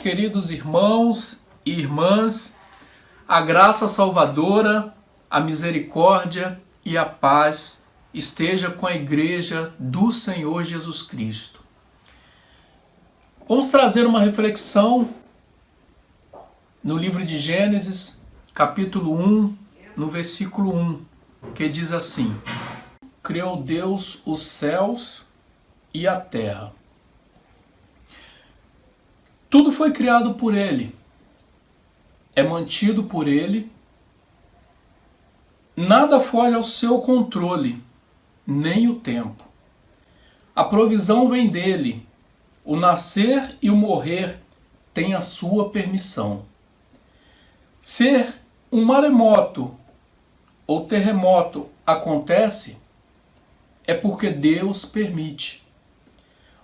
queridos irmãos e irmãs, a graça salvadora, a misericórdia e a paz esteja com a igreja do Senhor Jesus Cristo. Vamos trazer uma reflexão no livro de Gênesis, capítulo 1, no versículo 1, que diz assim: Criou Deus os céus e a terra. Tudo foi criado por Ele, é mantido por Ele, nada foge ao seu controle, nem o tempo. A provisão vem dele, o nascer e o morrer têm a sua permissão. Ser um maremoto ou terremoto acontece é porque Deus permite.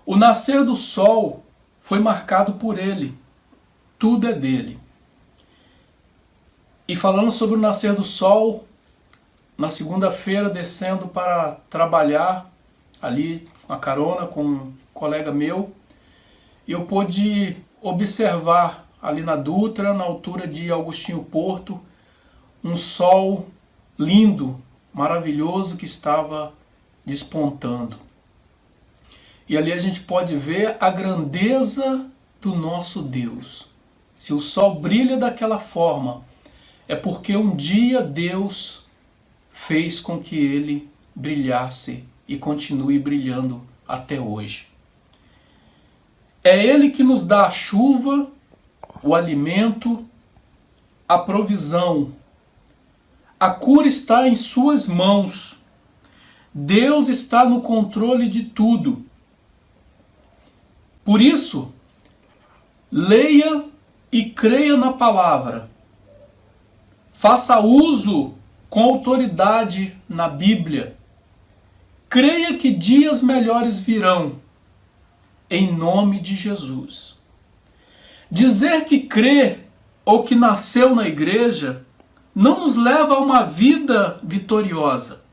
O nascer do sol foi marcado por Ele, tudo é dele. E falando sobre o nascer do sol, na segunda-feira descendo para trabalhar, ali uma carona com um colega meu, eu pude observar ali na Dutra, na altura de Agostinho Porto, um sol lindo, maravilhoso que estava despontando. E ali a gente pode ver a grandeza do nosso Deus. Se o sol brilha daquela forma, é porque um dia Deus fez com que ele brilhasse e continue brilhando até hoje. É Ele que nos dá a chuva, o alimento, a provisão. A cura está em suas mãos. Deus está no controle de tudo. Por isso, leia e creia na palavra. Faça uso com autoridade na Bíblia. Creia que dias melhores virão, em nome de Jesus. Dizer que crê ou que nasceu na igreja não nos leva a uma vida vitoriosa.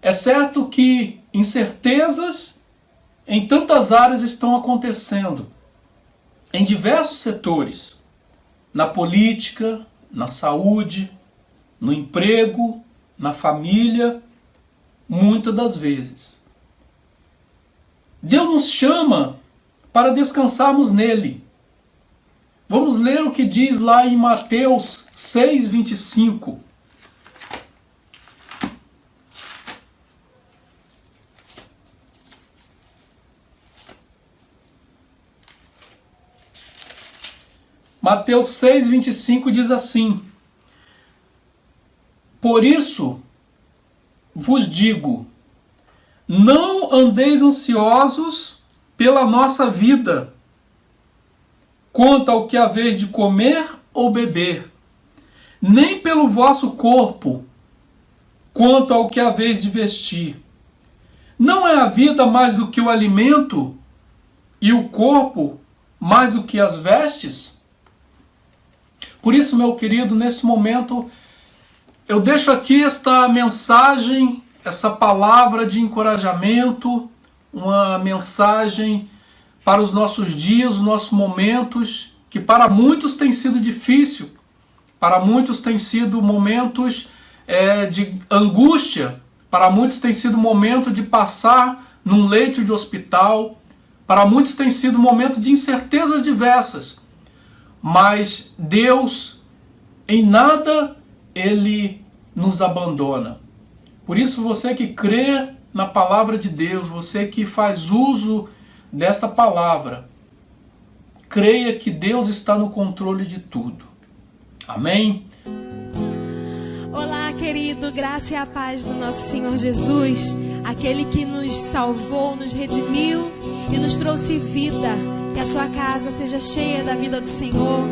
É certo que incertezas em tantas áreas estão acontecendo, em diversos setores, na política, na saúde, no emprego, na família, muitas das vezes. Deus nos chama para descansarmos nele. Vamos ler o que diz lá em Mateus 6:25. Mateus 6:25 diz assim: Por isso vos digo, não andeis ansiosos pela nossa vida, quanto ao que haveis de comer ou beber, nem pelo vosso corpo, quanto ao que haveis de vestir. Não é a vida mais do que o alimento, e o corpo mais do que as vestes? Por isso, meu querido, nesse momento, eu deixo aqui esta mensagem, essa palavra de encorajamento, uma mensagem para os nossos dias, os nossos momentos, que para muitos tem sido difícil, para muitos tem sido momentos de angústia, para muitos tem sido momento de passar num leito de hospital, para muitos tem sido momento de incertezas diversas. Mas Deus, em nada, Ele nos abandona. Por isso, você que crê na palavra de Deus, você que faz uso desta palavra, creia que Deus está no controle de tudo. Amém? Olá, querido, graça e a paz do nosso Senhor Jesus, aquele que nos salvou, nos redimiu e nos trouxe vida. Que a sua casa seja cheia da vida do Senhor.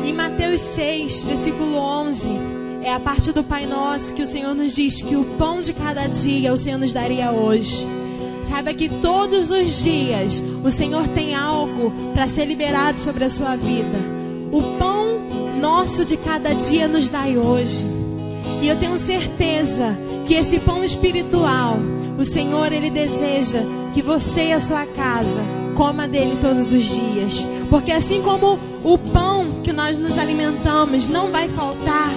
Em Mateus 6, versículo 11, é a parte do Pai Nosso que o Senhor nos diz que o pão de cada dia o Senhor nos daria hoje. Saiba que todos os dias o Senhor tem algo para ser liberado sobre a sua vida. O pão nosso de cada dia nos dai hoje. E eu tenho certeza que esse pão espiritual, o Senhor, Ele deseja que você e a sua casa coma dele todos os dias. Porque assim como o pão que nós nos alimentamos não vai faltar,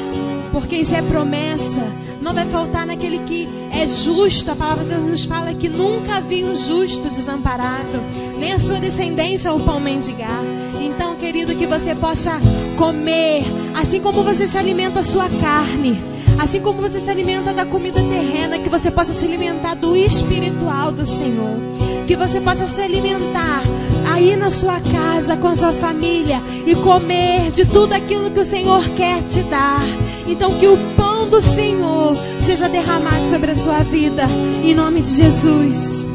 porque isso é promessa, não vai faltar naquele que é justo. A palavra de Deus nos fala que nunca viu um justo desamparado, nem a sua descendência o pão mendigar. Então, querido, que você possa comer, assim como você se alimenta da sua carne, assim como você se alimenta da comida terrena, que você possa se alimentar do espiritual do Senhor. Que você possa se alimentar aí na sua casa, com a sua família, e comer de tudo aquilo que o Senhor quer te dar. Então que o pão do Senhor seja derramado sobre a sua vida, em nome de Jesus.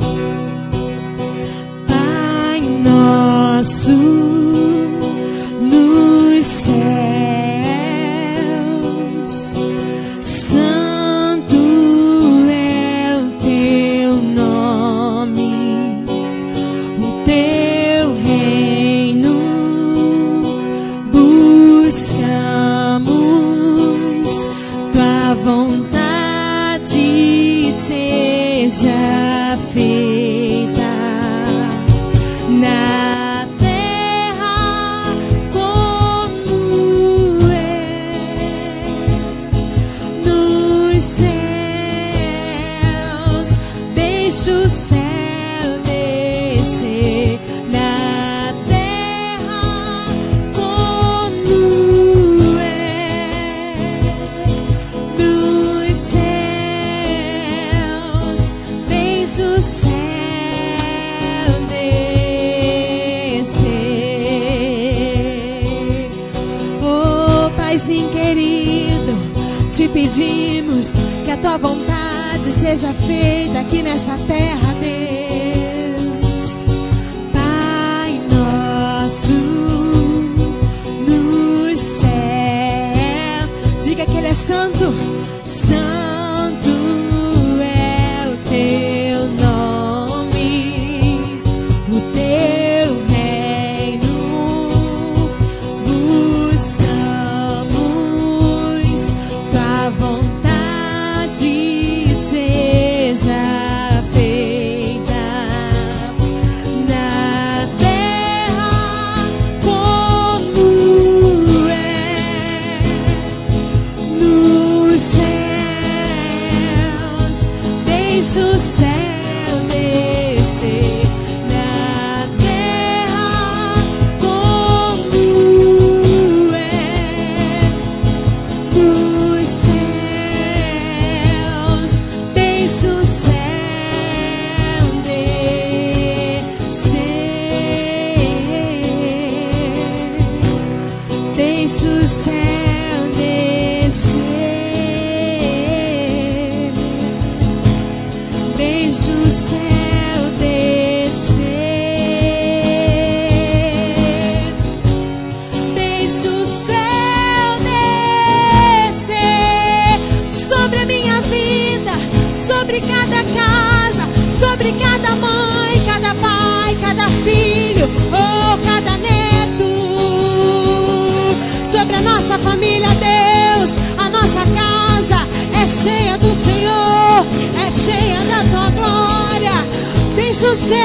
Pai nosso nos céus, santo é o teu nome, o teu reino buscamos, tua vontade seja feita na terra como é nos céus. Deixa o céu descer na terra como é nos céus. Deixa o céu descer. Oh, Paizinho querido, te pedimos que a tua vontade seja feita aqui nessa terra, Deus. Pai nosso no céu, diga que Ele é santo. Santo é o teu nome, o teu reino buscamos, tua vontade seja feita na terra como é nos céus. Deixa o céu descer na terra como é nos céus. Deixa o céu descer. Deixa o céu descer. Deixa o céu descer. Deixa o céu descer sobre a minha vida, sobre cada casa, sobre cada mãe, cada pai, cada filho, oh, cada neto, sobre a nossa família, Deus. A nossa casa é cheia do Senhor, é cheia da tua glória. Deixa o céu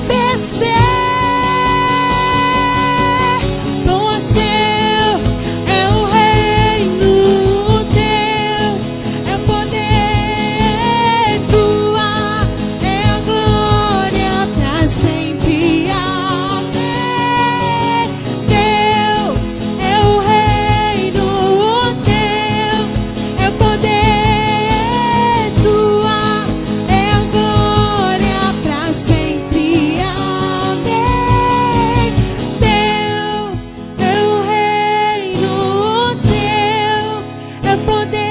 descer, pois teu é o reino, teu é o poder, tua é a glória pra sempre. Amém. Teu é o reino, teu é o poder, tua é a glória pra sempre. Amém. Teu é o reino, teu é o poder,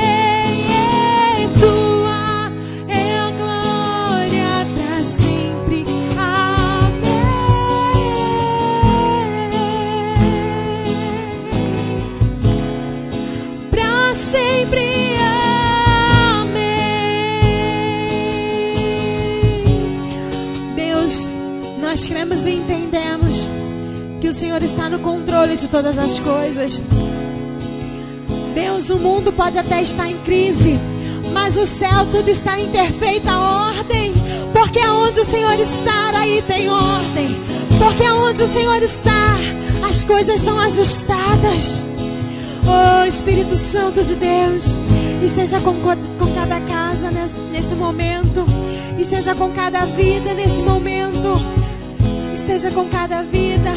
tua é a glória pra sempre. Amém. Pra sempre. Amém. Deus, nós cremos e entendemos que o Senhor está no controle de todas as coisas. Deus, o mundo pode até estar em crise, mas o céu tudo está em perfeita ordem. Porque onde o Senhor está, aí tem ordem. Porque onde o Senhor está, as coisas são ajustadas. Oh, Espírito Santo de Deus, esteja com cada casa nesse momento. Esteja com cada vida nesse momento. Esteja com cada vida.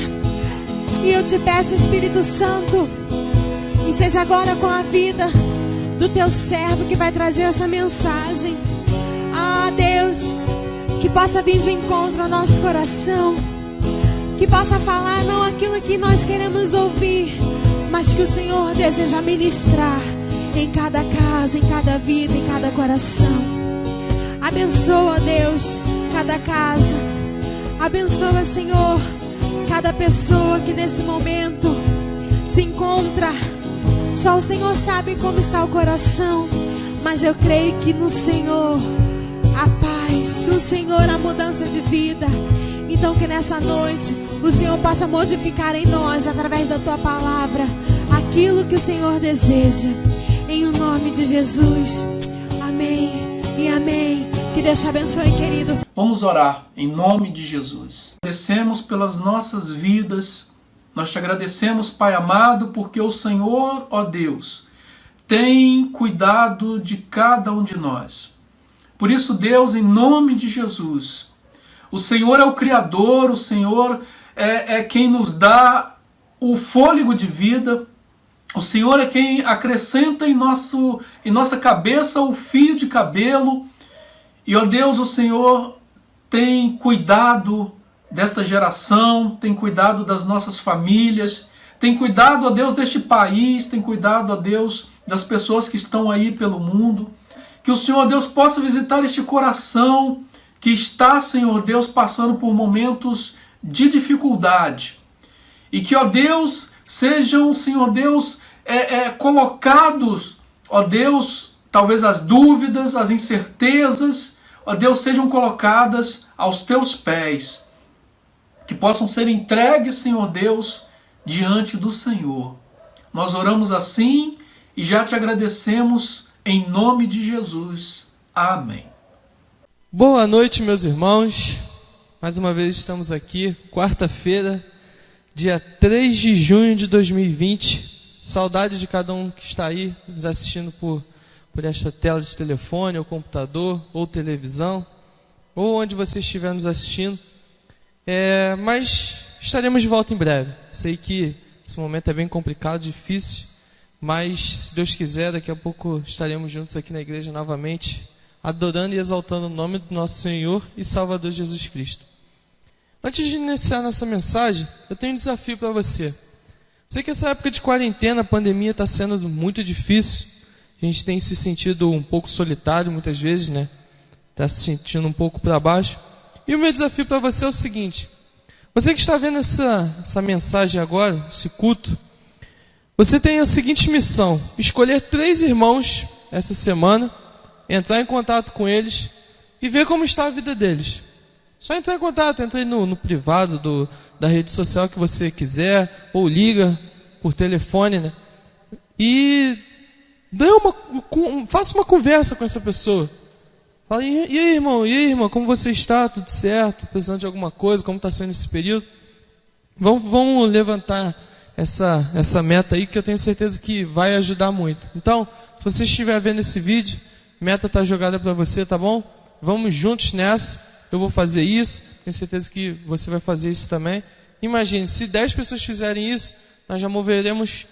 E eu te peço, Espírito Santo, esteja agora com a vida do teu servo que vai trazer essa mensagem. Ah, Deus, que possa vir de encontro ao nosso coração. Que possa falar não aquilo que nós queremos ouvir, mas que o Senhor deseja ministrar em cada casa, em cada vida, em cada coração. Abençoa, Deus, cada casa. Abençoa, Senhor, cada pessoa que nesse momento se encontra. Só o Senhor sabe como está o coração, mas eu creio que no Senhor a paz, no Senhor a mudança de vida. Então que nessa noite o Senhor possa modificar em nós, através da Tua palavra, aquilo que o Senhor deseja. Em o nome de Jesus. Amém e amém. Que Deus te abençoe, querido. Vamos orar em nome de Jesus. Agradecemos pelas nossas vidas. Nós te agradecemos, Pai amado, porque o Senhor, ó Deus, tem cuidado de cada um de nós. Por isso, Deus, em nome de Jesus, o Senhor é o Criador, o Senhor é quem nos dá o fôlego de vida, o Senhor é quem acrescenta em nossa cabeça o fio de cabelo. E, ó Deus, o Senhor tem cuidado desta geração, tem cuidado das nossas famílias, tem cuidado, ó Deus, deste país, tem cuidado, ó Deus, das pessoas que estão aí pelo mundo. Que o Senhor, Deus, possa visitar este coração que está, Senhor Deus, passando por momentos de dificuldade. E que, ó Deus, sejam, Senhor Deus, colocados, ó Deus, talvez as dúvidas, as incertezas, ó Deus, sejam colocadas aos teus pés. Que possam ser entregues, Senhor Deus, diante do Senhor. Nós oramos assim e já te agradecemos em nome de Jesus. Amém. Boa noite, meus irmãos. Mais uma vez estamos aqui, quarta-feira, dia 3 de junho de 2020. Saudade de cada um que está aí nos assistindo por esta tela de telefone, ou computador, ou televisão, ou onde você estiver nos assistindo. Mas estaremos de volta em breve. Sei que esse momento é bem complicado, difícil, mas se Deus quiser, daqui a pouco estaremos juntos aqui na igreja novamente, adorando e exaltando o nome do nosso Senhor e Salvador Jesus Cristo. Antes de iniciar nossa mensagem, eu tenho um desafio para você. Sei que essa época de quarentena, a pandemia está sendo muito difícil. A gente tem se sentido um pouco solitário muitas vezes, né? Está se sentindo um pouco para baixo. E o meu desafio para você é o seguinte: você que está vendo essa mensagem agora, esse culto, você tem a seguinte missão: escolher 3 irmãos essa semana, entrar em contato com eles e ver como está a vida deles. Só entrar em contato, entra aí no privado da rede social que você quiser, ou liga por telefone, né? E faça uma conversa com essa pessoa. Fala, e aí, irmão? E aí, irmã? Como você está? Tudo certo? Precisando de alguma coisa? Como está sendo esse período? Vamos levantar essa meta aí, que eu tenho certeza que vai ajudar muito. Então, se você estiver vendo esse vídeo, meta está jogada para você, tá bom? Vamos juntos nessa. Eu vou fazer isso. Tenho certeza que você vai fazer isso também. Imagine, se 10 pessoas fizerem isso, nós já moveremos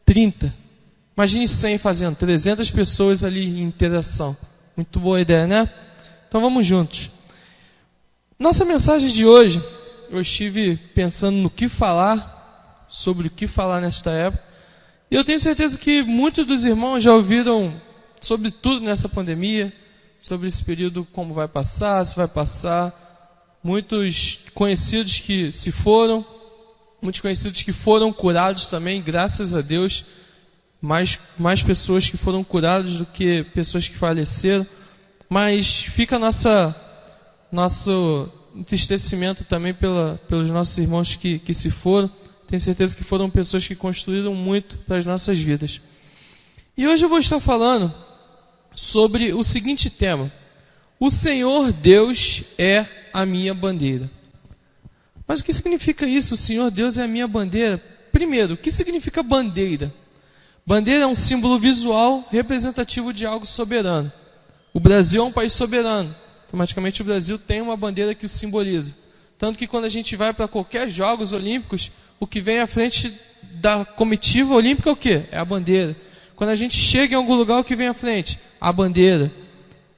30. Imagine 100 fazendo, 300 pessoas ali em interação. Muito boa ideia, né? Então vamos juntos. Nossa mensagem de hoje, eu estive pensando no que falar, sobre o que falar nesta época. E eu tenho certeza que muitos dos irmãos já ouviram sobre tudo nessa pandemia, sobre esse período, como vai passar, se vai passar. Muitos conhecidos que se foram, muitos conhecidos que foram curados também, graças a Deus. Mais pessoas que foram curadas do que pessoas que faleceram. Mas fica nosso entristecimento também pelos nossos irmãos que se foram. Tenho certeza que foram pessoas que construíram muito para as nossas vidas. E hoje eu vou estar falando sobre o seguinte tema: o Senhor Deus é a minha bandeira. Mas o que significa isso? O Senhor Deus é a minha bandeira. Primeiro, o que significa bandeira? Bandeira é um símbolo visual representativo de algo soberano. O Brasil é um país soberano. Automaticamente o Brasil tem uma bandeira que o simboliza. Tanto que quando a gente vai para qualquer Jogos Olímpicos, o que vem à frente da comitiva olímpica é o quê? É a bandeira. Quando a gente chega em algum lugar, o que vem à frente? A bandeira.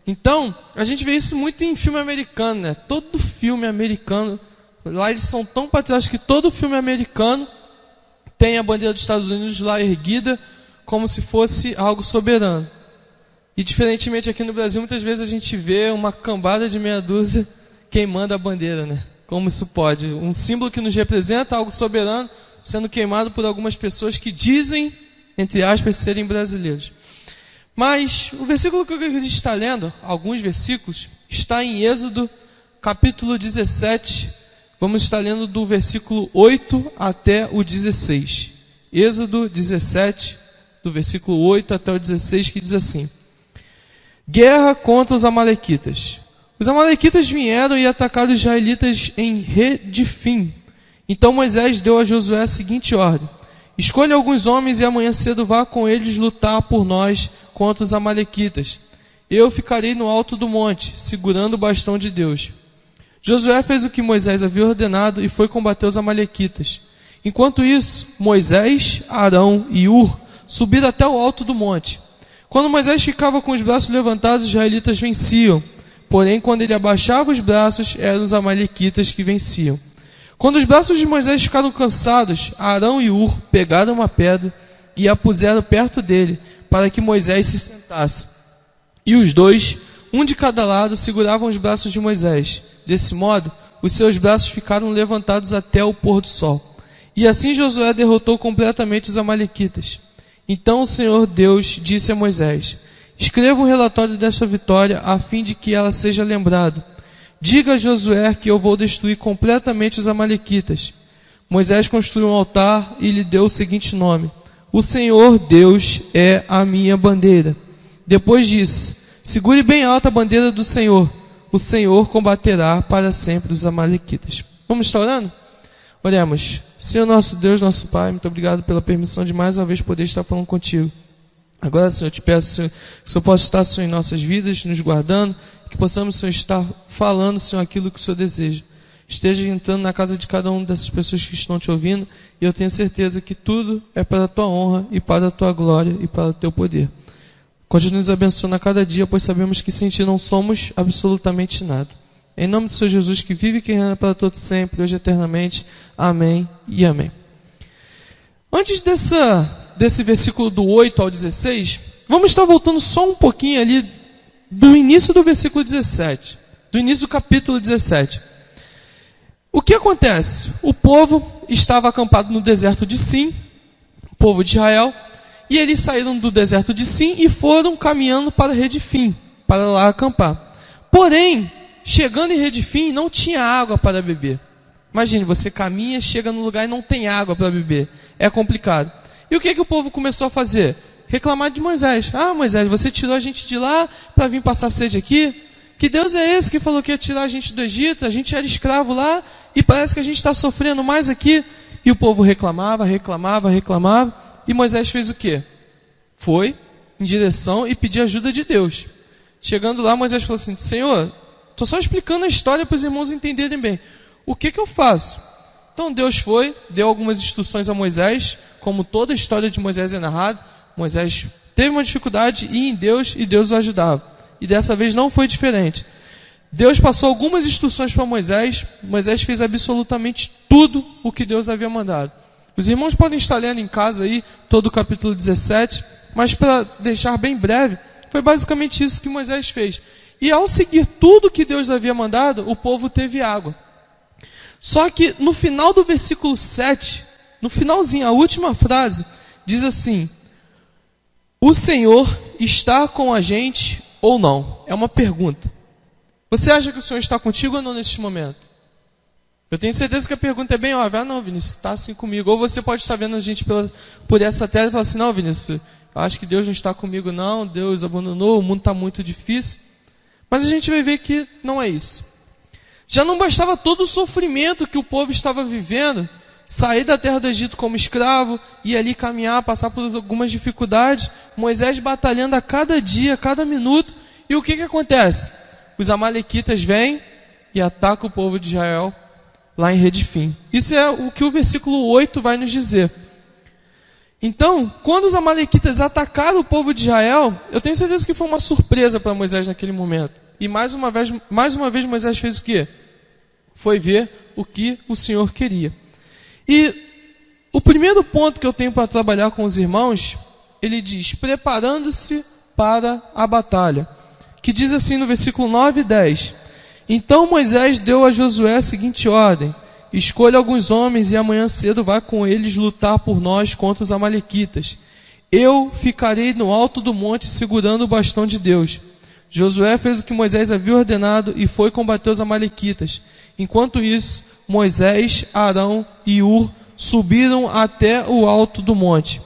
Então, a gente vê isso muito em filme americano, né? Todo filme americano, lá eles são tão patrióticos que todo filme americano tem a bandeira dos Estados Unidos lá erguida como se fosse algo soberano. E diferentemente aqui no Brasil, muitas vezes a gente vê uma cambada de meia dúzia queimando a bandeira, né? Como isso pode? Um símbolo que nos representa, algo soberano, sendo queimado por algumas pessoas que dizem, entre aspas, serem brasileiros. Mas o versículo que a gente está lendo, alguns versículos, está em Êxodo, capítulo 17. Vamos estar lendo do versículo 8 até o 16. Êxodo 17, do versículo 8 até o 16, que diz assim: Guerra contra os amalequitas. Os amalequitas vieram e atacaram os israelitas em Redifim. Então Moisés deu a Josué a seguinte ordem: escolha alguns homens e amanhã cedo vá com eles lutar por nós contra os amalequitas. Eu ficarei no alto do monte, segurando o bastão de Deus. Josué fez o que Moisés havia ordenado e foi combater os amalequitas. Enquanto isso, Moisés, Arão e Ur subiram até o alto do monte. Quando Moisés ficava com os braços levantados, os israelitas venciam. Porém, quando ele abaixava os braços, eram os amalequitas que venciam. Quando os braços de Moisés ficaram cansados, Arão e Ur pegaram uma pedra e a puseram perto dele, para que Moisés se sentasse. E os dois, um de cada lado, seguravam os braços de Moisés. Desse modo, os seus braços ficaram levantados até o pôr do sol. E assim Josué derrotou completamente os amalequitas. Então o Senhor Deus disse a Moisés: escreva um relatório desta vitória, a fim de que ela seja lembrada. Diga a Josué que eu vou destruir completamente os amalequitas. Moisés construiu um altar e lhe deu o seguinte nome: o Senhor Deus é a minha bandeira. Depois disse: segure bem alta a bandeira do Senhor. O Senhor combaterá para sempre os amalequitas. Vamos estar orando? Oremos. Senhor nosso Deus, nosso Pai, muito obrigado pela permissão de mais uma vez poder estar falando contigo. Agora, Senhor, eu te peço, Senhor, que o Senhor possa estar, Senhor, em nossas vidas, nos guardando, que possamos, Senhor, estar falando, Senhor, aquilo que o Senhor deseja. Esteja entrando na casa de cada uma dessas pessoas que estão te ouvindo, e eu tenho certeza que tudo é para a tua honra e para a tua glória e para o teu poder. Continue nos abençoando a cada dia, pois sabemos que sem ti não somos absolutamente nada. Em nome do Senhor Jesus, que vive e que reina para todos sempre, hoje e eternamente. Amém e amém. Antes desse versículo do 8 ao 16, vamos estar voltando só um pouquinho ali do início do versículo 17, do início do capítulo 17. O que acontece? O povo estava acampado no deserto de Sim, o povo de Israel, e eles saíram do deserto de Sim e foram caminhando para Redifim, para lá acampar. Porém, chegando em Redifim, não tinha água para beber. Imagine, você caminha, chega no lugar e não tem água para beber. É complicado. E o que o povo começou a fazer? Reclamar de Moisés. Ah, Moisés, você tirou a gente de lá para vir passar sede aqui? Que Deus é esse que falou que ia tirar a gente do Egito? A gente era escravo lá e parece que a gente está sofrendo mais aqui. E o povo reclamava. E Moisés fez o quê? Foi em direção e pediu ajuda de Deus. Chegando lá, Moisés falou assim: Senhor, estou só explicando a história para os irmãos entenderem bem. O que eu faço? Então Deus foi, deu algumas instruções a Moisés, como toda a história de Moisés é narrada. Moisés teve uma dificuldade, ia em Deus e Deus o ajudava. E dessa vez não foi diferente. Deus passou algumas instruções para Moisés. Moisés fez absolutamente tudo o que Deus havia mandado. Os irmãos podem estar lendo em casa aí todo o capítulo 17, mas para deixar bem breve, foi basicamente isso que Moisés fez. E ao seguir tudo que Deus havia mandado, o povo teve água. Só que no final do versículo 7, no finalzinho, a última frase, diz assim: o Senhor está com a gente ou não? É uma pergunta. Você acha que o Senhor está contigo ou não neste momento? Eu tenho certeza que a pergunta é bem óbvia. Ah, não, Vinícius, está assim comigo. Ou você pode estar vendo a gente por essa tela e falar assim: não, Vinícius, eu acho que Deus não está comigo não, Deus abandonou, o mundo está muito difícil. Mas a gente vai ver que não é isso. Já não bastava todo o sofrimento que o povo estava vivendo, sair da terra do Egito como escravo, e ali caminhar, passar por algumas dificuldades, Moisés batalhando a cada dia, a cada minuto, e o que acontece? Os amalequitas vêm e atacam o povo de Israel lá em Redifim. Isso é o que o versículo 8 vai nos dizer. Então, quando os amalequitas atacaram o povo de Israel, eu tenho certeza que foi uma surpresa para Moisés naquele momento. E mais uma vez Moisés fez o quê? Foi ver o que o Senhor queria. E o primeiro ponto que eu tenho para trabalhar com os irmãos, ele diz, preparando-se para a batalha. Que diz assim no versículo 9 e 10. Então Moisés deu a Josué a seguinte ordem: escolha alguns homens e amanhã cedo vá com eles lutar por nós contra os amalequitas. Eu ficarei no alto do monte segurando o bastão de Deus. Josué fez o que Moisés havia ordenado e foi combater os amalequitas. Enquanto isso, Moisés, Arão e Hur subiram até o alto do monte.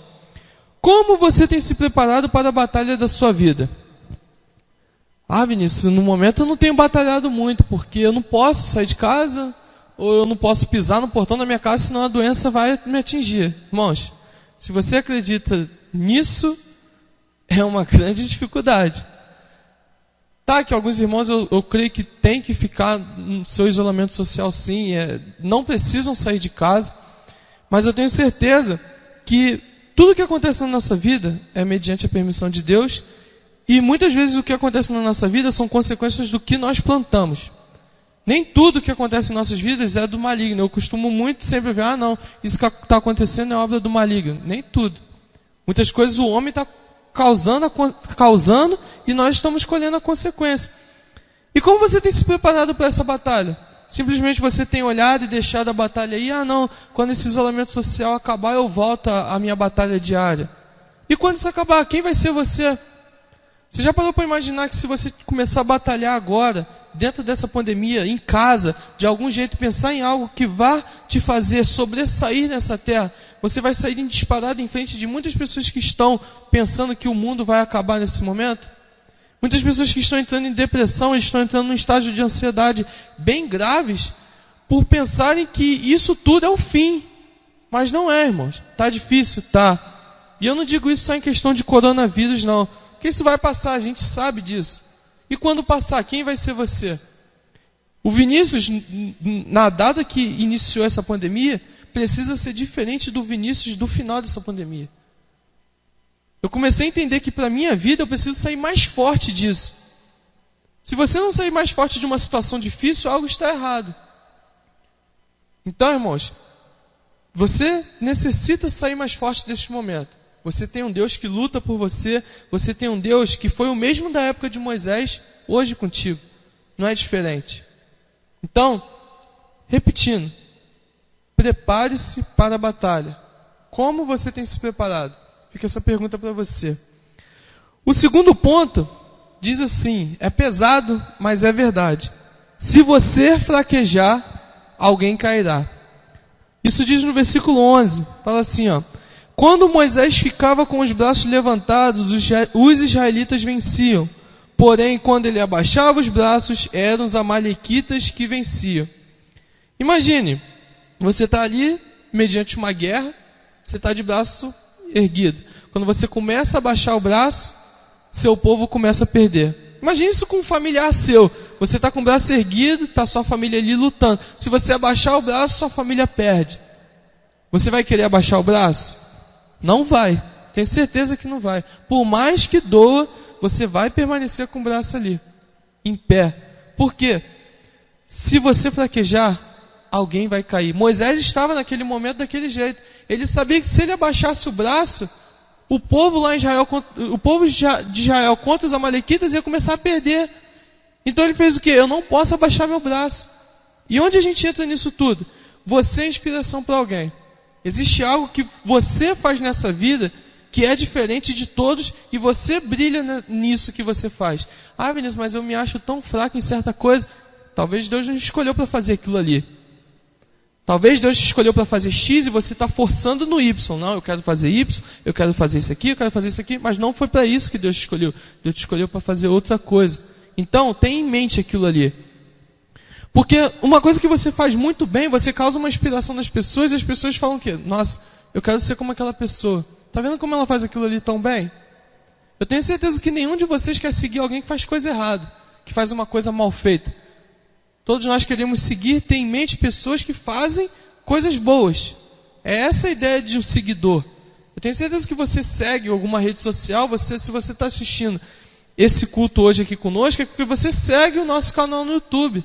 Como você tem se preparado para a batalha da sua vida? Vinícius, no momento eu não tenho batalhado muito, porque eu não posso sair de casa, ou eu não posso pisar no portão da minha casa, senão a doença vai me atingir. Irmãos, se você acredita nisso, é uma grande dificuldade. Tá, que alguns irmãos eu creio que tem que ficar no seu isolamento social sim, não precisam sair de casa, mas eu tenho certeza que tudo que acontece na nossa vida é mediante a permissão de Deus, e muitas vezes o que acontece na nossa vida são consequências do que nós plantamos. Nem tudo que acontece em nossas vidas é do maligno. Eu costumo muito sempre ver, não, isso que está acontecendo é obra do maligno. Nem tudo. Muitas coisas o homem está causando e nós estamos colhendo a consequência. E como você tem se preparado para essa batalha? Simplesmente você tem olhado e deixado a batalha aí, não, quando esse isolamento social acabar eu volto à minha batalha diária. E quando isso acabar, quem vai ser você? Você já parou para imaginar que se você começar a batalhar agora, dentro dessa pandemia, em casa, de algum jeito pensar em algo que vá te fazer sobressair nessa terra, você vai sair disparado em frente de muitas pessoas que estão pensando que o mundo vai acabar nesse momento? Muitas pessoas que estão entrando em depressão, estão entrando num estágio de ansiedade bem graves, por pensarem que isso tudo é o fim. Mas não é, irmãos. Tá difícil, tá. E eu não digo isso só em questão de coronavírus, não. Porque isso vai passar, a gente sabe disso. E quando passar, quem vai ser você? O Vinícius, na data que iniciou essa pandemia, precisa ser diferente do Vinícius do final dessa pandemia. Eu comecei a entender que para a minha vida eu preciso sair mais forte disso. Se você não sair mais forte de uma situação difícil, algo está errado. Então, irmãos, você necessita sair mais forte deste momento. Você tem um Deus que luta por você, você tem um Deus que foi o mesmo da época de Moisés, hoje contigo. Não é diferente. Então, repetindo, prepare-se para a batalha. Como você tem se preparado? Fica essa pergunta para você. O segundo ponto diz assim, é pesado, mas é verdade. Se você fraquejar, alguém cairá. Isso diz no versículo 11, fala assim, quando Moisés ficava com os braços levantados, os israelitas venciam. Porém, quando ele abaixava os braços, eram os amalequitas que venciam. Imagine, você está ali, mediante uma guerra, você está de braço erguido. Quando você começa a abaixar o braço, seu povo começa a perder. Imagine isso com um familiar seu. Você está com o braço erguido, está sua família ali lutando. Se você abaixar o braço, sua família perde. Você vai querer abaixar o braço? Não vai. Tenho certeza que não vai. Por mais que doa, você vai permanecer com o braço ali, em pé. Por quê? Se você fraquejar, alguém vai cair. Moisés estava naquele momento daquele jeito. Ele sabia que se ele abaixasse o braço, o povo lá em Israel, o povo de Israel contra os amalequitas ia começar a perder. Então ele fez o quê? Eu não posso abaixar meu braço. E onde a gente entra nisso tudo? Você é inspiração para alguém. Existe algo que você faz nessa vida que é diferente de todos e você brilha nisso que você faz. Vinícius, mas eu me acho tão fraco em certa coisa. Talvez Deus não te escolheu para fazer aquilo ali. Talvez Deus te escolheu para fazer X e você está forçando no Y. Não, eu quero fazer Y, eu quero fazer isso aqui, eu quero fazer isso aqui. Mas não foi para isso que Deus te escolheu. Deus te escolheu para fazer outra coisa. Então, tenha em mente aquilo ali. Porque uma coisa que você faz muito bem, você causa uma inspiração nas pessoas e as pessoas falam o quê? Nossa, eu quero ser como aquela pessoa. Tá vendo como ela faz aquilo ali tão bem? Eu tenho certeza que nenhum de vocês quer seguir alguém que faz coisa errada, que faz uma coisa mal feita. Todos nós queremos seguir, ter em mente pessoas que fazem coisas boas. É essa a ideia de um seguidor. Eu tenho certeza que você segue alguma rede social, se você está assistindo esse culto hoje aqui conosco, é porque você segue o nosso canal no YouTube.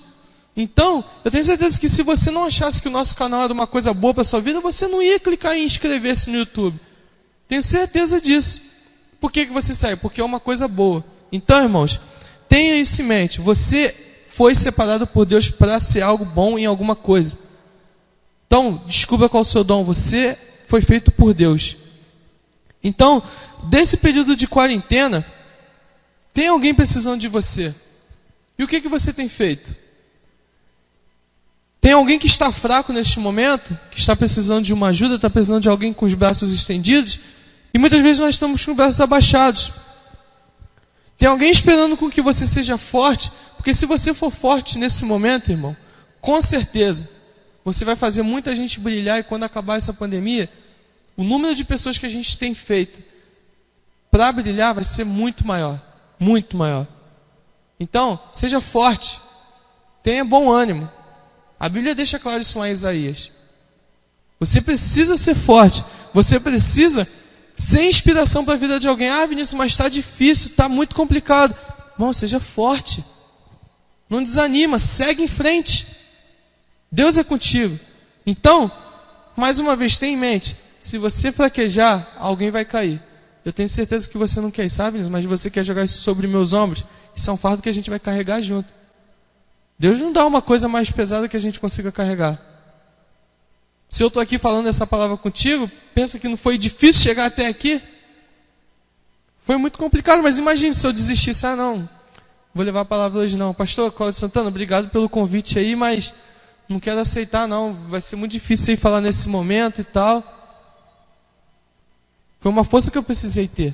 Então, eu tenho certeza que se você não achasse que o nosso canal era uma coisa boa para a sua vida, você não ia clicar em inscrever-se no YouTube. Tenho certeza disso. Por que você segue? Porque é uma coisa boa. Então, irmãos, tenha isso em mente. Você foi separado por Deus para ser algo bom em alguma coisa. Então, descubra qual é o seu dom. Você foi feito por Deus. Então, desse período de quarentena, tem alguém precisando de você. E o que você tem feito? Tem alguém que está fraco neste momento, que está precisando de uma ajuda, está precisando de alguém com os braços estendidos, e muitas vezes nós estamos com os braços abaixados. Tem alguém esperando com que você seja forte, porque se você for forte nesse momento, irmão, com certeza, você vai fazer muita gente brilhar, e quando acabar essa pandemia, o número de pessoas que a gente tem feito para brilhar vai ser muito maior, muito maior. Então, seja forte, tenha bom ânimo. A Bíblia deixa claro isso lá em Isaías. Você precisa ser forte. Você precisa ser inspiração para a vida de alguém. Ah, Vinícius, mas está difícil, está muito complicado. Irmão, seja forte. Não desanima, segue em frente. Deus é contigo. Então, mais uma vez, tenha em mente, se você fraquejar, alguém vai cair. Eu tenho certeza que você não quer isso, sabe? Mas você quer jogar isso sobre meus ombros. Isso é um fardo que a gente vai carregar junto. Deus não dá uma coisa mais pesada que a gente consiga carregar. Se eu estou aqui falando essa palavra contigo, pensa que não foi difícil chegar até aqui? Foi muito complicado, mas imagine se eu desistisse. Ah, não, vou levar a palavra hoje não. Pastor Cláudio Santana, obrigado pelo convite aí, mas não quero aceitar não. Vai ser muito difícil aí falar nesse momento e tal. Foi uma força que eu precisei ter.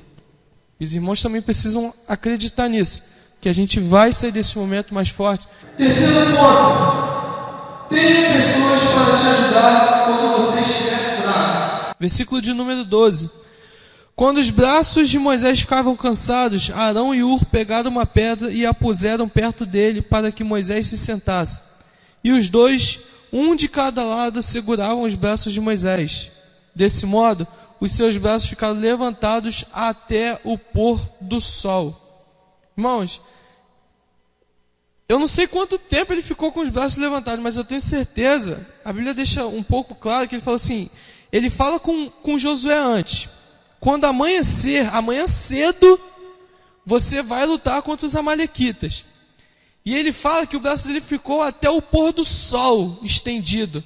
E os irmãos também precisam acreditar nisso, que a gente vai sair desse momento mais forte. Terceiro ponto. Tenha pessoas para te ajudar quando você estiver fraco. Versículo de número 12. Quando os braços de Moisés ficavam cansados, Arão e Hur pegaram uma pedra e a puseram perto dele para que Moisés se sentasse. E os dois, um de cada lado, seguravam os braços de Moisés. Desse modo, os seus braços ficaram levantados até o pôr do sol. Irmãos, eu não sei quanto tempo ele ficou com os braços levantados, mas eu tenho certeza, a Bíblia deixa um pouco claro que ele fala assim, ele fala com Josué antes, quando amanhecer, amanhã cedo, você vai lutar contra os amalequitas. E ele fala que o braço dele ficou até o pôr do sol estendido.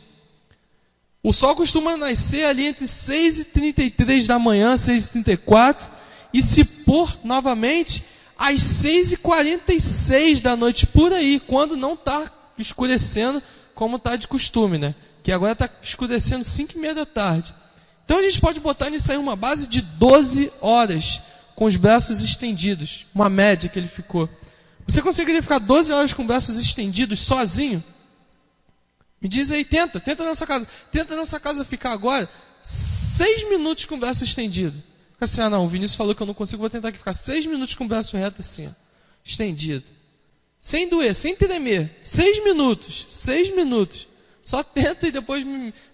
O sol costuma nascer ali entre 6h33 da manhã, 6h34, e se pôr novamente às 6h46 da noite, por aí, quando não está escurecendo como está de costume, né? Que agora está escurecendo 5h30 da tarde. Então a gente pode botar nisso aí uma base de 12 horas com os braços estendidos, uma média que ele ficou. Você conseguiria ficar 12 horas com os braços estendidos sozinho? Me diz aí, tenta na sua casa. Tenta na sua casa ficar agora 6 minutos com o braço estendido. Fica assim, ah não, o Vinícius falou que eu não consigo, vou tentar aqui ficar 6 minutos com o braço reto assim, ó, estendido. Sem doer, sem tremer. 6 minutos. Só tenta e depois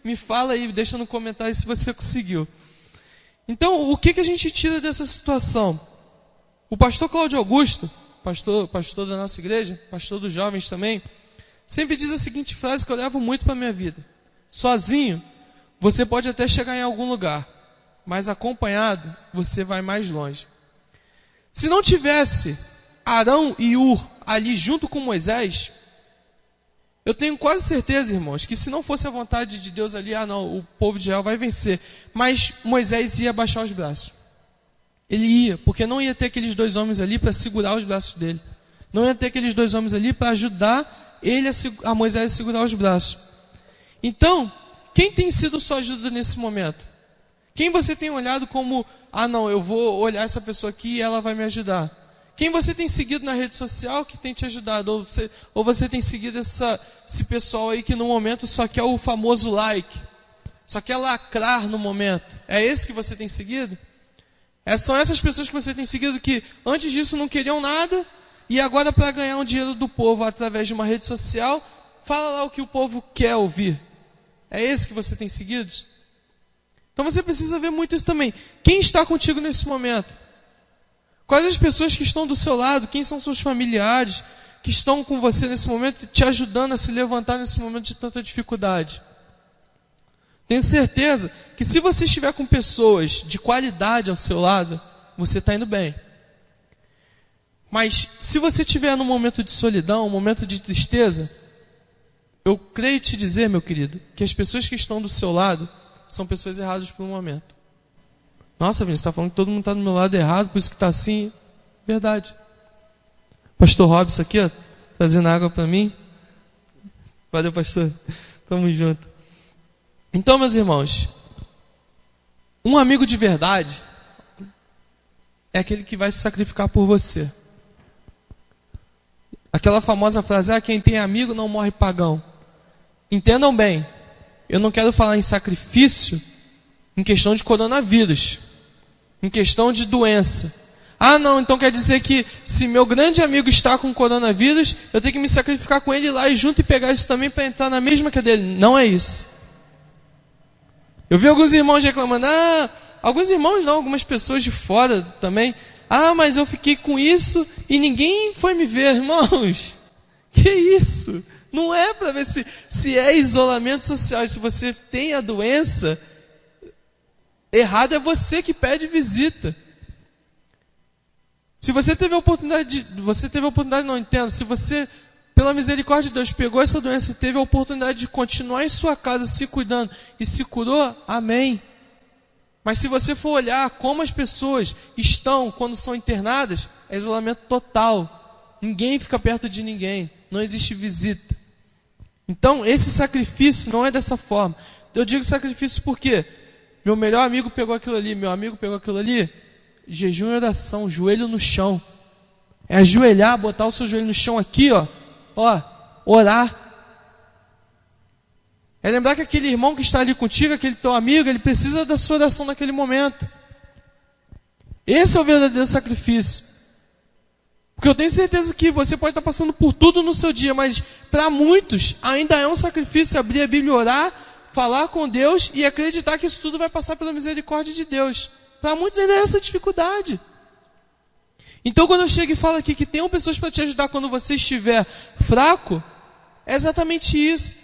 me fala aí, deixa no comentário se você conseguiu. Então, o que a gente tira dessa situação? O pastor Cláudio Augusto, pastor da nossa igreja, pastor dos jovens também, sempre diz a seguinte frase que eu levo muito para a minha vida. Sozinho, você pode até chegar em algum lugar, mas acompanhado, você vai mais longe. Se não tivesse Arão e Hur ali junto com Moisés, eu tenho quase certeza, irmãos, que se não fosse a vontade de Deus ali, o povo de Israel vai vencer. Mas Moisés ia baixar os braços. Ele ia, porque não ia ter aqueles dois homens ali para segurar os braços dele. Não ia ter aqueles dois homens ali para ajudar ele a Moisés a segurar os braços. Então, quem tem sido sua ajuda nesse momento? Quem você tem olhado como, eu vou olhar essa pessoa aqui e ela vai me ajudar? Quem você tem seguido na rede social que tem te ajudado? Ou você tem seguido esse pessoal aí que no momento só quer o famoso like, só quer lacrar no momento? É esse que você tem seguido? São essas pessoas que você tem seguido que antes disso não queriam nada e agora, para ganhar um dinheiro do povo através de uma rede social, fala lá o que o povo quer ouvir. É esse que você tem seguido? Então você precisa ver muito isso também. Quem está contigo nesse momento? Quais as pessoas que estão do seu lado? Quem são seus familiares que estão com você nesse momento, te ajudando a se levantar nesse momento de tanta dificuldade? Tenho certeza que se você estiver com pessoas de qualidade ao seu lado, você está indo bem. Mas se você estiver num momento de solidão, um momento de tristeza, eu creio te dizer, meu querido, que as pessoas que estão do seu lado são pessoas erradas por um momento. Nossa, Vinícius, você está falando que todo mundo está do meu lado errado, por isso que está assim. Verdade. Pastor Robson aqui, ó, trazendo água para mim. Valeu, pastor. Tamo junto. Então, meus irmãos, um amigo de verdade é aquele que vai se sacrificar por você. Aquela famosa frase, quem tem amigo não morre pagão. Entendam bem, eu não quero falar em sacrifício em questão de coronavírus, em questão de doença. Não, então quer dizer que se meu grande amigo está com coronavírus, eu tenho que me sacrificar com ele lá e junto e pegar isso também para entrar na mesma que a dele. Não é isso. Eu vi alguns irmãos reclamando, alguns irmãos não, algumas pessoas de fora também. Mas eu fiquei com isso e ninguém foi me ver. Irmãos, que isso? Não é para ver se é isolamento social. E se você tem a doença, errado é você que pede visita. Se você teve a oportunidade não entendo, se você, pela misericórdia de Deus, pegou essa doença e teve a oportunidade de continuar em sua casa se cuidando e se curou, amém. Mas se você for olhar como as pessoas estão quando são internadas, é isolamento total. Ninguém fica perto de ninguém. Não existe visita. Então, esse sacrifício não é dessa forma. Eu digo sacrifício porque meu melhor amigo pegou aquilo ali, meu amigo pegou aquilo ali. Jejum e oração, joelho no chão. É ajoelhar, botar o seu joelho no chão aqui, orar. É lembrar que aquele irmão que está ali contigo, aquele teu amigo, ele precisa da sua oração naquele momento. Esse é o verdadeiro sacrifício. Porque eu tenho certeza que você pode estar passando por tudo no seu dia, mas para muitos ainda é um sacrifício abrir a Bíblia, orar, falar com Deus e acreditar que isso tudo vai passar pela misericórdia de Deus. Para muitos ainda é essa dificuldade. Então quando eu chego e falo aqui que tem pessoas para te ajudar quando você estiver fraco, é exatamente isso.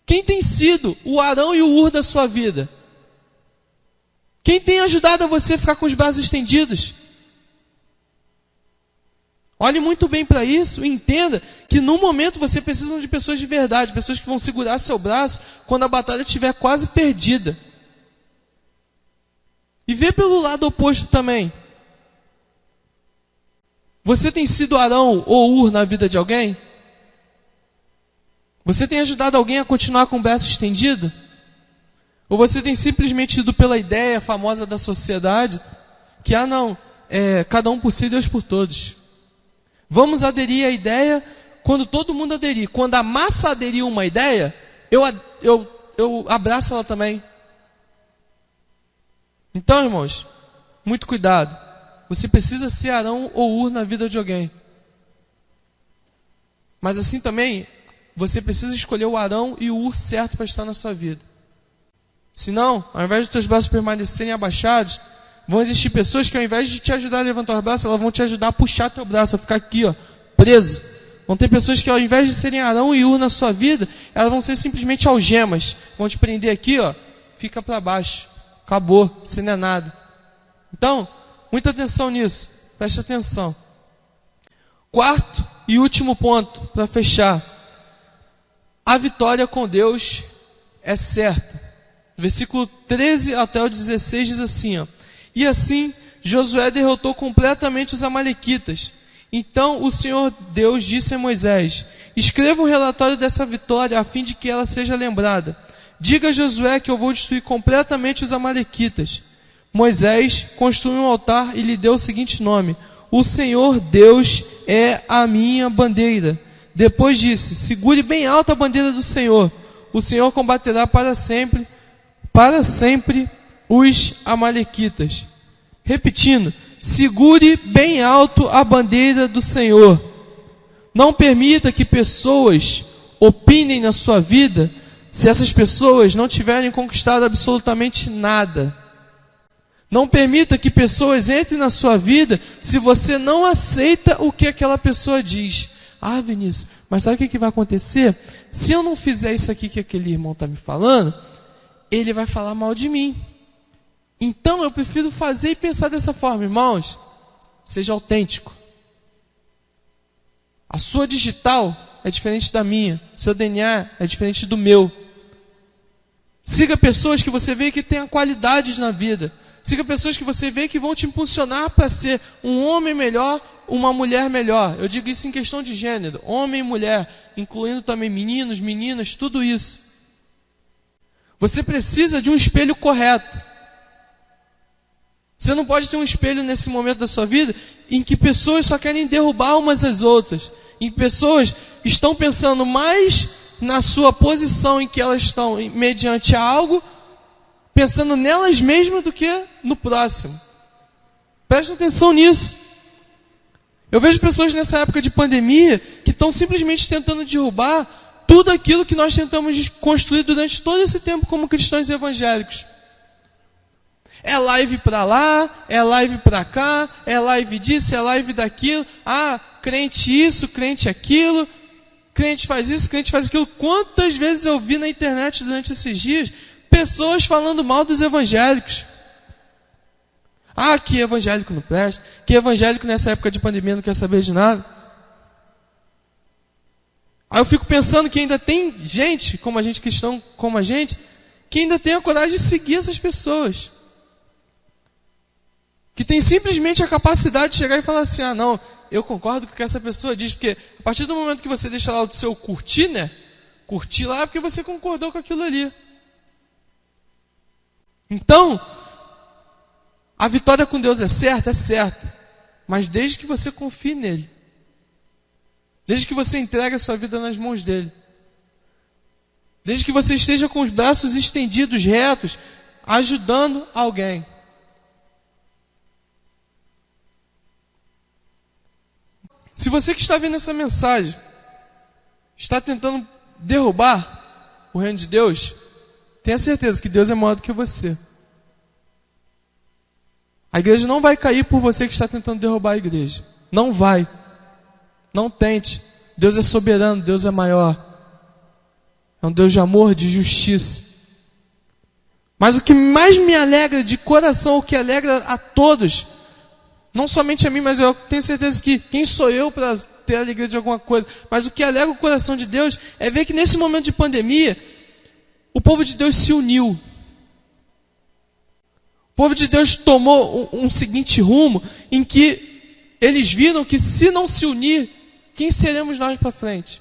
Quem tem sido o Arão e o Ur da sua vida? Quem tem ajudado a você a ficar com os braços estendidos? Olhe muito bem para isso e entenda que no momento você precisa de pessoas de verdade, pessoas que vão segurar seu braço quando a batalha estiver quase perdida. E vê pelo lado oposto também. Você tem sido Arão ou Ur na vida de alguém? Você tem ajudado alguém a continuar com o braço estendido? Ou você tem simplesmente ido pela ideia famosa da sociedade que, cada um por si, Deus por todos. Vamos aderir à ideia quando todo mundo aderir. Quando a massa aderir a uma ideia, eu abraço ela também. Então, irmãos, muito cuidado. Você precisa ser Arão ou Ur na vida de alguém. Mas assim também, você precisa escolher o Arão e o Ur certo para estar na sua vida. Senão, ao invés de teus braços permanecerem abaixados, vão existir pessoas que ao invés de te ajudar a levantar os braços, elas vão te ajudar a puxar teu braço, a ficar aqui, preso. Vão ter pessoas que ao invés de serem Arão e Ur na sua vida, elas vão ser simplesmente algemas. Vão te prender aqui, fica para baixo. Acabou, você não é nada. Então, muita atenção nisso. Preste atenção. Quarto e último ponto, para fechar. A vitória com Deus é certa. Versículo 13 até o 16 diz assim, E assim, Josué derrotou completamente os amalequitas. Então o Senhor Deus disse a Moisés, escreva um relatório dessa vitória, a fim de que ela seja lembrada. Diga a Josué que eu vou destruir completamente os amalequitas. Moisés construiu um altar e lhe deu o seguinte nome, o Senhor Deus é a minha bandeira. Depois disse, segure bem alta a bandeira do Senhor. O Senhor combaterá para sempre os amalequitas. Repetindo, segure bem alto a bandeira do Senhor. Não permita que pessoas opinem na sua vida se essas pessoas não tiverem conquistado absolutamente nada. Não permita que pessoas entrem na sua vida se você não aceita o que aquela pessoa diz. Ah, Vinícius, mas sabe o que vai acontecer? Se eu não fizer isso aqui que aquele irmão está me falando, ele vai falar mal de mim. Então eu prefiro fazer e pensar dessa forma. Irmãos, seja autêntico. A sua digital é diferente da minha. Seu DNA é diferente do meu. Siga pessoas que você vê que tenham qualidades na vida. Siga pessoas que você vê que vão te impulsionar para ser um homem melhor, uma mulher melhor. Eu digo isso em questão de gênero, homem e mulher, incluindo também meninos, meninas, tudo isso. Você precisa de um espelho correto. Você não pode ter um espelho nesse momento da sua vida em que pessoas só querem derrubar umas às outras. Em que pessoas estão pensando mais na sua posição em que elas estão mediante algo, pensando nelas mesmas do que no próximo. Prestem atenção nisso. Eu vejo pessoas nessa época de pandemia que estão simplesmente tentando derrubar tudo aquilo que nós tentamos construir durante todo esse tempo como cristãos evangélicos. É live para lá, é live para cá, é live disso, é live daquilo. Ah, crente isso, crente aquilo, crente faz isso, crente faz aquilo. Quantas vezes eu vi na internet durante esses dias pessoas falando mal dos evangélicos. Ah, que evangélico não presta, que evangélico nessa época de pandemia não quer saber de nada. Aí eu fico pensando que ainda tem gente, como a gente, cristão como a gente, que ainda tem a coragem de seguir essas pessoas. Que tem simplesmente a capacidade de chegar e falar assim, ah não, eu concordo com o que essa pessoa diz, porque a partir do momento que você deixa lá o seu curtir, né? Curtir lá é porque você concordou com aquilo ali. Então, a vitória com Deus é certa, mas desde que você confie nele. Desde que você entregue a sua vida nas mãos dele. Desde que você esteja com os braços estendidos, retos, ajudando alguém. Se você que está vendo essa mensagem está tentando derrubar o reino de Deus, tenha certeza que Deus é maior do que você. A igreja não vai cair por você que está tentando derrubar a igreja. Não vai. Não tente. Deus é soberano, Deus é maior. É um Deus de amor, de justiça. Mas o que mais me alegra de coração, o que alegra a todos, não somente a mim, mas eu tenho certeza que quem sou eu para ter alegria de alguma coisa, mas o que alegra o coração de Deus é ver que nesse momento de pandemia, o povo de Deus se uniu. O povo de Deus tomou um seguinte rumo, em que eles viram que se não se unir, quem seremos nós para frente?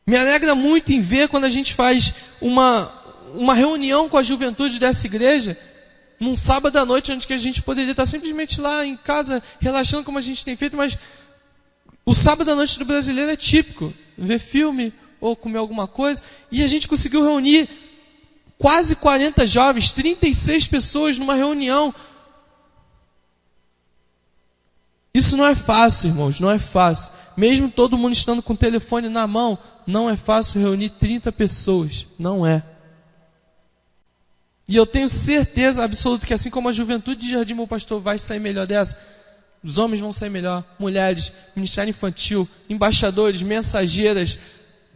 Me alegra muito em ver quando a gente faz uma reunião com a juventude dessa igreja, num sábado à noite, onde que a gente poderia estar simplesmente lá em casa, relaxando como a gente tem feito, mas o sábado à noite do brasileiro é típico, ver filme ou comer alguma coisa, e a gente conseguiu reunir quase 40 jovens, 36 pessoas numa reunião. Isso não é fácil, irmãos, não é fácil. Mesmo todo mundo estando com o telefone na mão, não é fácil reunir 30 pessoas, não é. E eu tenho certeza absoluta que assim como a juventude de Jardim Bom Pastor vai sair melhor dessa, os homens vão sair melhor, mulheres, ministério infantil, embaixadores, mensageiras,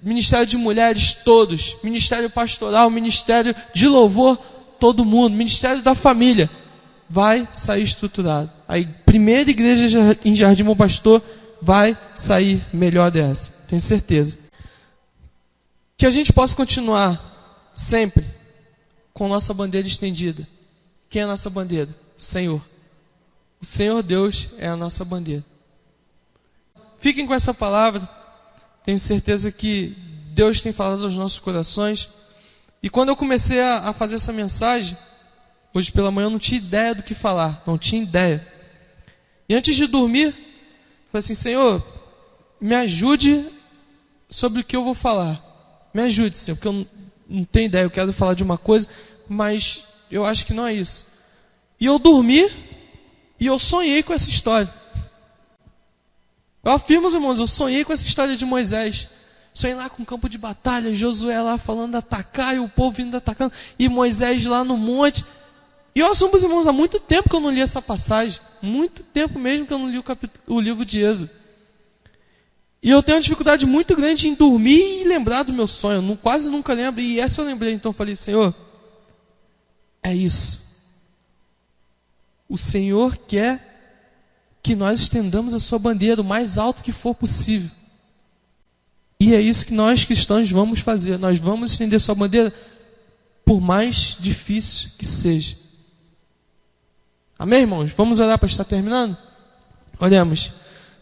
ministério de mulheres, todos, ministério pastoral, ministério de louvor, todo mundo, ministério da família, vai sair estruturado. A primeira igreja em Jardim Bom Pastor vai sair melhor dessa, tenho certeza. Que a gente possa continuar sempre com nossa bandeira estendida. Quem é a nossa bandeira? O Senhor. O Senhor Deus é a nossa bandeira. Fiquem com essa palavra. Tenho certeza que Deus tem falado aos nossos corações. E quando eu comecei a fazer essa mensagem, Hoje pela manhã eu não tinha ideia do que falar, não tinha ideia. E antes de dormir, falei assim: Senhor, me ajude sobre o que eu vou falar. Me ajude, Senhor, porque eu não tenho ideia, eu quero falar de uma coisa, mas eu acho que não é isso. E eu dormi e eu sonhei com essa história. Eu afirmo, irmãos, eu sonhei com essa história de Moisés. Sonhei lá com o campo de batalha, Josué lá falando de atacar e o povo vindo atacando, e Moisés lá no monte. E eu assumo, irmãos, há muito tempo que eu não li essa passagem, muito tempo mesmo que eu não li o livro de Êxodo. E eu tenho uma dificuldade muito grande em dormir e lembrar do meu sonho. Eu quase nunca lembro. E essa eu lembrei. Então eu falei: Senhor, é isso. O Senhor quer que nós estendamos a sua bandeira o mais alto que for possível. E é isso que nós cristãos vamos fazer. Nós vamos estender a sua bandeira por mais difícil que seja. Amém, irmãos? Vamos orar para estar terminando? Oremos.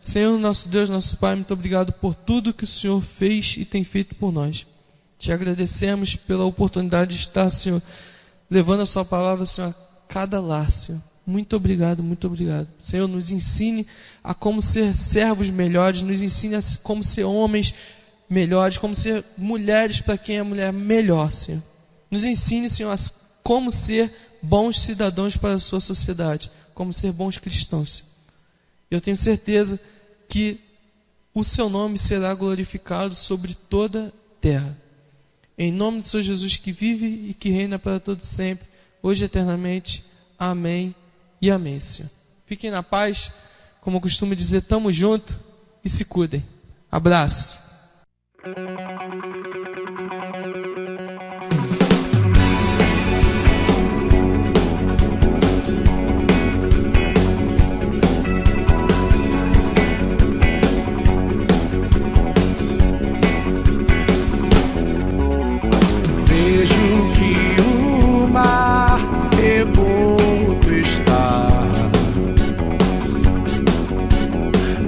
Senhor, nosso Deus, nosso Pai, muito obrigado por tudo que o Senhor fez e tem feito por nós. Te agradecemos pela oportunidade de estar, Senhor, levando a sua palavra, Senhor, a cada lar, Senhor. Muito obrigado, muito obrigado. Senhor, nos ensine a como ser servos melhores, nos ensine a como ser homens melhores, como ser mulheres para quem é mulher melhor, Senhor. Nos ensine, Senhor, a como ser bons cidadãos para a sua sociedade, como ser bons cristãos. Eu tenho certeza que o seu nome será glorificado sobre toda a terra. Em nome do Senhor Jesus, que vive e que reina para todos sempre, hoje e eternamente. Amém e amém, Senhor. Fiquem na paz, como eu costumo dizer, tamo junto e se cuidem. Abraço. Vejo que o mar revolto está,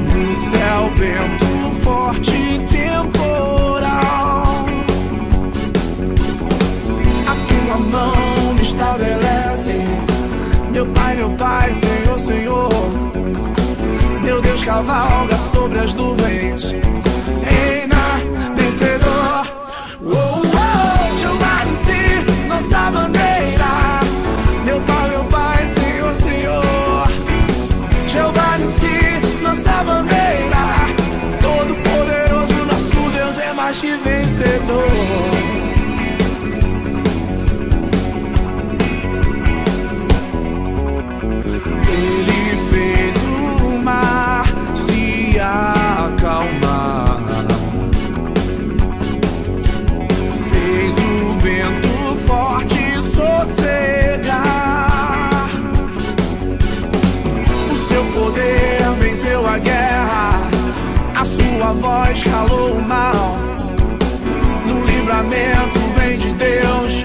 no céu vento forte e temporal. A tua mão me estabelece, meu Pai, Senhor, Senhor. Meu Deus cavalga sobre as nuvens, reina vencedor. Jeová em si, nossa bandeira, meu Pai, Senhor, Senhor. Jeová em si, nossa bandeira, todo poderoso, nosso Deus é mais que vencedor. Ele fez o mar se acalmar, fez o vento forte sossegar. O seu poder venceu a guerra, a sua voz calou o mal. No livramento vem de Deus.